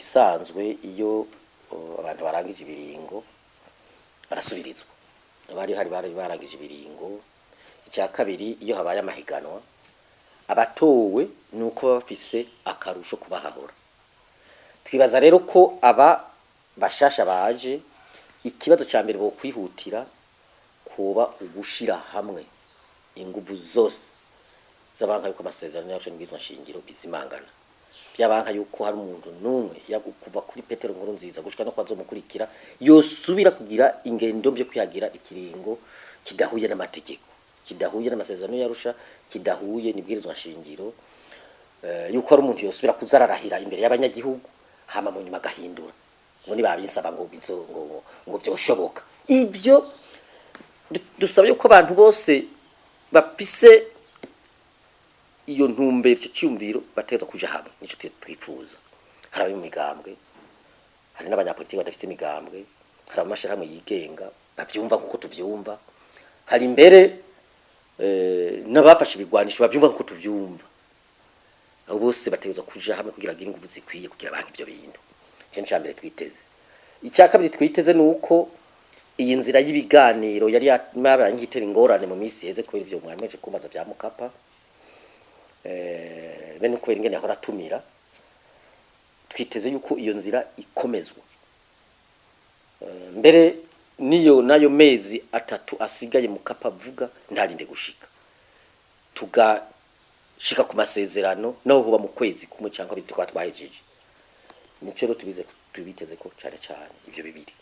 bisanzwe iyo abantu barangije ibiringo barasubirizwa bari barangije ibiringo. Icya kabiri iyo habaye amahiganwa abatowe nuko bafise akarusho kubahahora. Twibaza rero ko aba bashasha baje ikibazo cya mbere bo kwihutira kuba ugushira hamwe inguvu zose z'abanka yuko amasezerano yacu n'ibizwa shingiro bizimangana. Byabanka yuko hari umuntu numwe yagukuva kuri Petero Nkurunziza gushika no kwazomukurikira yosubira kugira ingendo byo kwihagira ikiringo kidahuye n'amategeko, kidahuye n'amasezerano yarusha, kidahuye n'ibwirizwa shingiro. Yuko hari umuntu yosubira kuzararahira imbere y'abanyagihugu hama mu nyuma gahindura ngo ni babinsaba ngo bizo ngo byoshoboka. Ivyo dusaba yuko abantu bose bafise iyo ntumbero cyo cyumviro bateza kuja hamwe nico twifuza. Hari mu migambwe, hari n'abanyapolitiki badafite imigambwe, hari amashirahamwe yigenga bavyumva nkuko tuvyumva, hari imbere n'abafashe ibigwanisho bavyumva nkuko tuvyumva. Abo bose bategeza kuja hamwe kugira ngo ingufu zikwiye kugira abantu ivyo bintu. Cyo cyambere twiteze. Icya kabiri twiteze nuko iyi nzira y'ibiganiro yari yabangitera ingorane mu minsi heze kubera ivyo mwameje kumaza bya Mukapa. Bene uko ingene ahora tumira twiteze yuko iyo nzira ikomezwa. Mbere niyo nayo mezi 3 asigaye Mukapa avuga ntarinde gushika tugashika ku masezerano naho huba mu kwezi kumwe cyangwa bitwa twahejeje. Nico rero tubiteze ko cyane ivyo bibiri.